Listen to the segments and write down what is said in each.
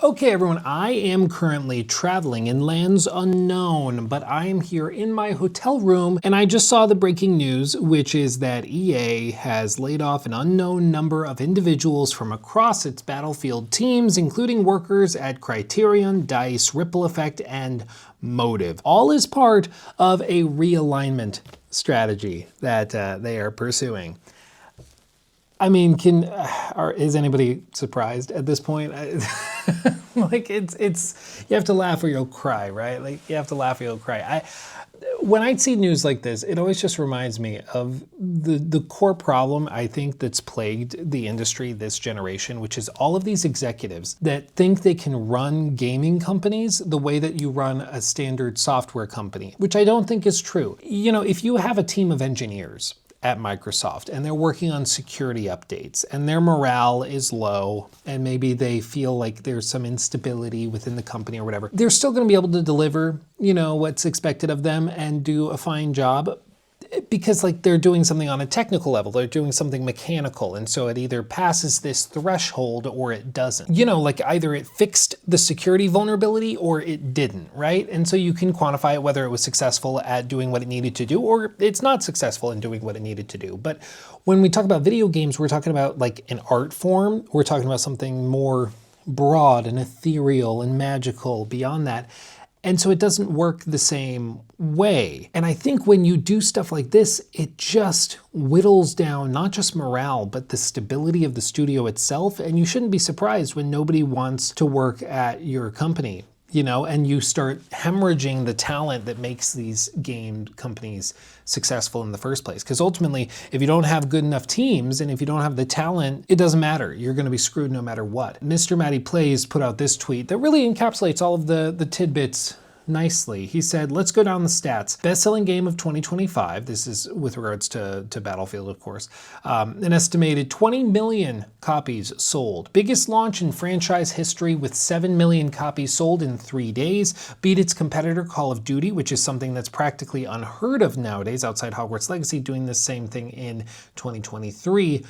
Okay everyone, I am currently traveling in lands unknown, but I am here in my hotel room and I just saw the breaking news, which is that EA has laid off an unknown number of individuals from across its Battlefield teams, including workers at Criterion, DICE, Ripple Effect, and Motive. All is part of a realignment strategy that they are pursuing. I mean, is anybody surprised at this point? Like it's you have to laugh or you'll cry, right? Like you have to laugh or you'll cry. When I see news like this, it always just reminds me of the core problem I think that's plagued the industry this generation, which is all of these executives that think they can run gaming companies the way that you run a standard software company, which I don't think is true. You know, if you have a team of engineers at Microsoft and they're working on security updates and their morale is low and maybe they feel like there's some instability within the company or whatever, they're still going to be able to deliver, you know, what's expected of them and do a fine job because like they're doing something on a technical level, they're doing something mechanical, and so it either passes this threshold or it doesn't. You know, like either it fixed the security vulnerability or it didn't, right? And so you can quantify it whether it was successful at doing what it needed to do or it's not successful in doing what it needed to do. But when we talk about video games, we're talking about like an art form, we're talking about something more broad and ethereal and magical beyond that. And so it doesn't work the same way. And I think when you do stuff like this, it just whittles down not just morale, but the stability of the studio itself. And you shouldn't be surprised when nobody wants to work at your company, you know, and you start hemorrhaging the talent that makes these game companies successful in the first place. Because ultimately, if you don't have good enough teams and if you don't have the talent, it doesn't matter. You're going to be screwed no matter what. Mr. Matty Plays put out this tweet that really encapsulates all of the tidbits nicely. He said, let's go down the stats. Best-selling game of 2025. This is with regards to Battlefield, of course. An estimated 20 million copies sold. Biggest launch in franchise history with 7 million copies sold in 3 days. Beat its competitor Call of Duty, which is something that's practically unheard of nowadays outside Hogwarts Legacy doing the same thing in 2023.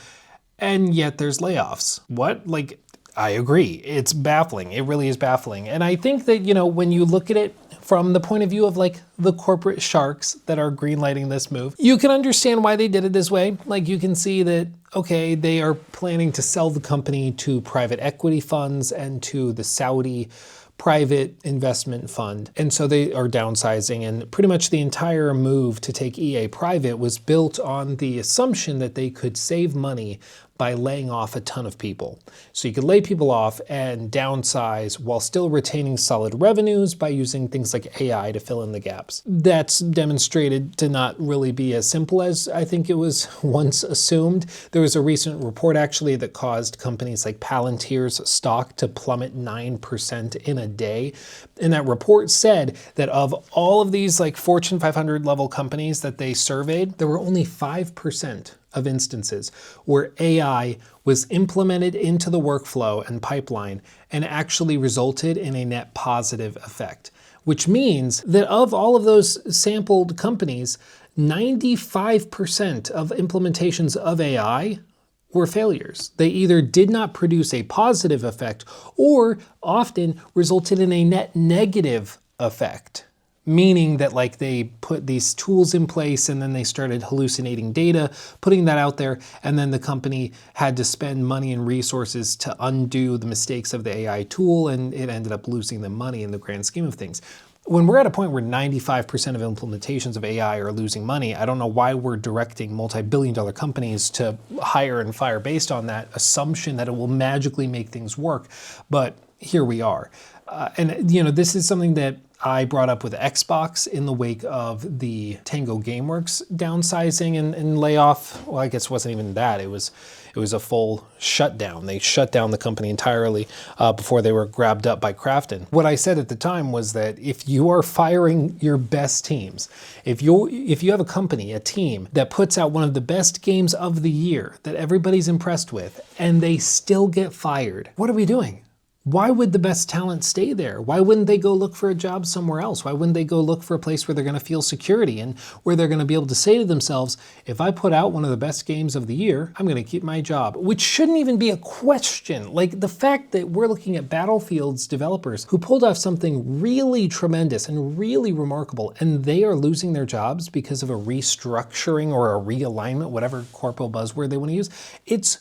And yet there's layoffs. What? Like, I agree. It's baffling. It really is baffling. And I think that, you know, when you look at it from the point of view of like the corporate sharks that are greenlighting this move, you can understand why they did it this way. Like you can see that, okay, they are planning to sell the company to private equity funds and to the Saudi private investment fund. And so they are downsizing, and pretty much the entire move to take EA private was built on the assumption that they could save money by laying off a ton of people. So you could lay people off and downsize while still retaining solid revenues by using things like AI to fill in the gaps. That's demonstrated to not really be as simple as I think it was once assumed. There was a recent report actually that caused companies like Palantir's stock to plummet 9% in a day. And that report said that of all of these like Fortune 500 level companies that they surveyed, there were only 5% of instances where AI was implemented into the workflow and pipeline and actually resulted in a net positive effect, which means that of all of those sampled companies, 95% of implementations of AI were failures. They either did not produce a positive effect or often resulted in a net negative effect. Meaning that like they put these tools in place and then they started hallucinating data, putting that out there, and then the company had to spend money and resources to undo the mistakes of the AI tool, and it ended up losing them money in the grand scheme of things. When we're at a point where 95% of implementations of AI are losing money, I don't know why we're directing multi-billion-dollar companies to hire and fire based on that assumption that it will magically make things work, but here we are. And you know, this is something that I brought up with Xbox in the wake of the Tango Gameworks downsizing and layoff. Well, I guess it wasn't even that. It was a full shutdown. They shut down the company entirely before they were grabbed up by Krafton. What I said at the time was that if you are firing your best teams, if you have a company, a team that puts out one of the best games of the year that everybody's impressed with, and they still get fired, what are we doing? Why would the best talent stay there? Why wouldn't they go look for a job somewhere else? Why wouldn't they go look for a place where they're going to feel security and where they're going to be able to say to themselves, if I put out one of the best games of the year, I'm going to keep my job, which shouldn't even be a question. Like the fact that we're looking at Battlefield's developers who pulled off something really tremendous and really remarkable, and they are losing their jobs because of a restructuring or a realignment, whatever corpo buzzword they want to use. It's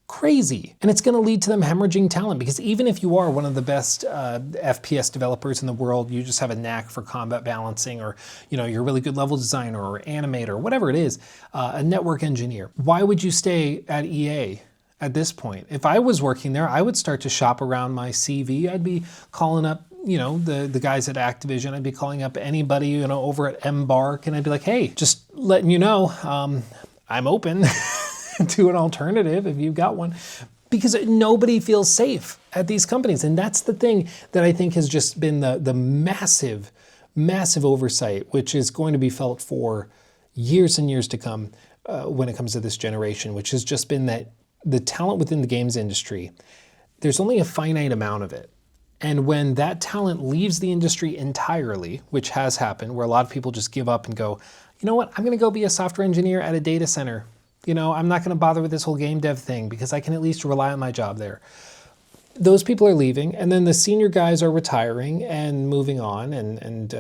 crazy. And it's going to lead to them hemorrhaging talent, because even if you are one of the best FPS developers in the world, you just have a knack for combat balancing, or you're a really good level designer or animator or whatever it is, a network engineer. Why would you stay at EA at this point? If I was working there, I would start to shop around my CV. I'd be calling up the guys at Activision. I'd be calling up anybody over at Embark, and I'd be like, hey, just letting you know, I'm open to an alternative if you've got one, because nobody feels safe at these companies. And that's the thing that I think has just been the massive, massive oversight, which is going to be felt for years and years to come when it comes to this generation, which has just been that the talent within the games industry, there's only a finite amount of it. And when that talent leaves the industry entirely, which has happened, where a lot of people just give up and go, you know what, I'm going to go be a software engineer at a data center. I'm not going to bother with this whole game dev thing because I can at least rely on my job there. Those people are leaving, and then the senior guys are retiring and moving on and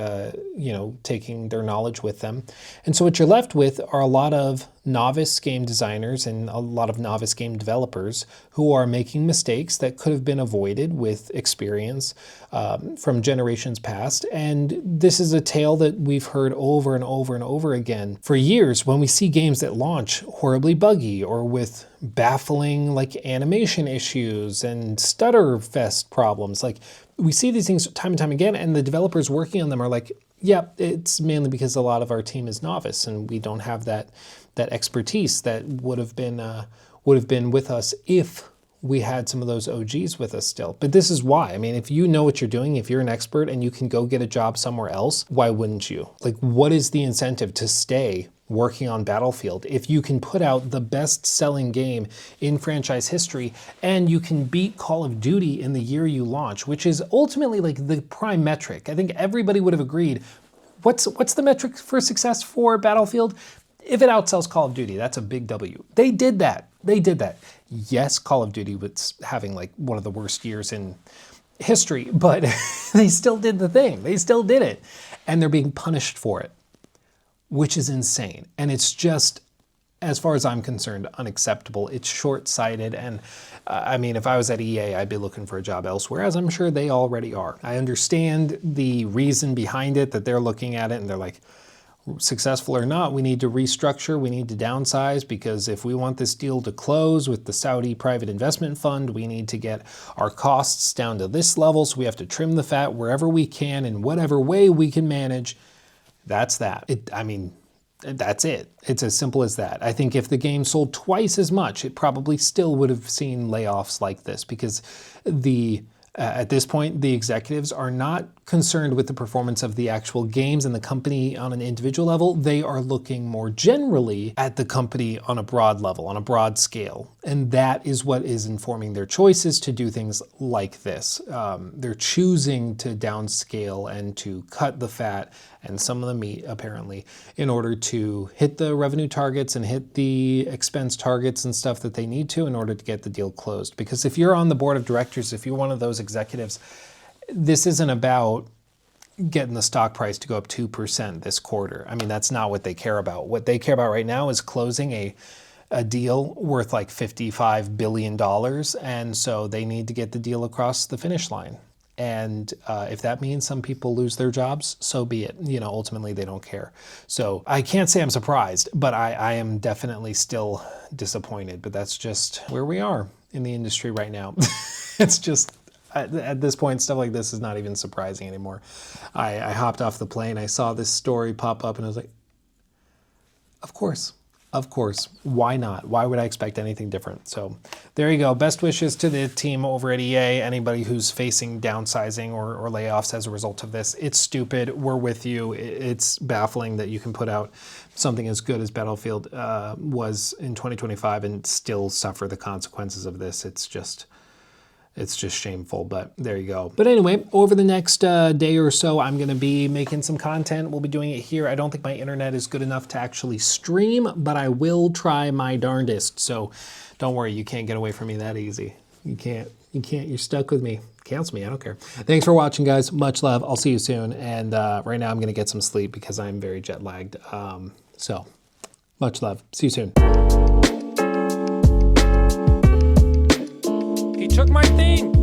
taking their knowledge with them. And so what you're left with are a lot of novice game designers and a lot of novice game developers who are making mistakes that could have been avoided with experience from generations past. And this is a tale that we've heard over and over and over again for years when we see games that launch horribly buggy or with baffling animation issues and stutter fest problems. We see these things time and time again, and the developers working on them are like, yeah, it's mainly because a lot of our team is novice and we don't have that expertise that would have been with us if we had some of those OGs with us still. But this is why. I mean, if you know what you're doing, if you're an expert and you can go get a job somewhere else, why wouldn't you? What is the incentive to stay working on Battlefield if you can put out the best-selling game in franchise history and you can beat Call of Duty in the year you launch, which is ultimately the prime metric? I think everybody would have agreed. What's the metric for success for Battlefield? If it outsells Call of Duty, that's a big W. They did that. Yes, Call of Duty was having one of the worst years in history, but they still did the thing. They still did it. And they're being punished for it, which is insane. And it's just, as far as I'm concerned, unacceptable. It's short-sighted. And if I was at EA, I'd be looking for a job elsewhere, as I'm sure they already are. I understand the reason behind it, that they're looking at it and they're like, successful or not, we need to restructure, we need to downsize, because if we want this deal to close with the Saudi private investment fund, we need to get our costs down to this level, so we have to trim the fat wherever we can in whatever way we can manage. That's that. That's it. It's as simple as that. I think if the game sold twice as much, it probably still would have seen layoffs like this, because at this point, the executives are not concerned with the performance of the actual games and the company on an individual level. They are looking more generally at the company on a broad level, on a broad scale. And that is what is informing their choices to do things like this. They're choosing to downscale and to cut the fat and some of the meat, apparently, in order to hit the revenue targets and hit the expense targets and stuff that they need to in order to get the deal closed. Because if you're on the board of directors, if you're one of those executives, this isn't about getting the stock price to go up 2% this quarter. That's not what they care about. What they care about right now is closing a deal worth $55 billion. And so they need to get the deal across the finish line. And if that means some people lose their jobs, so be it. Ultimately, they don't care. So I can't say I'm surprised, but I am definitely still disappointed. But that's just where we are in the industry right now. It's just, at this point, stuff like this is not even surprising anymore. I hopped off the plane, I saw this story pop up, and I was like, of course. Why not? Why would I expect anything different? So there you go. Best wishes to the team over at EA. Anybody who's facing downsizing or layoffs as a result of this, it's stupid. We're with you. It's baffling that you can put out something as good as Battlefield was in 2025 and still suffer the consequences of this. It's just, It's just shameful, but there you go. But anyway, over the next day or so, I'm gonna be making some content. We'll be doing it here. I don't think my internet is good enough to actually stream, but I will try my darndest. So don't worry, you can't get away from me that easy. You can't, you're stuck with me. Cancel me, I don't care. Thanks for watching, guys. Much love, I'll see you soon. And right now I'm gonna get some sleep because I'm very jet lagged. So much love, see you soon. He took my thing.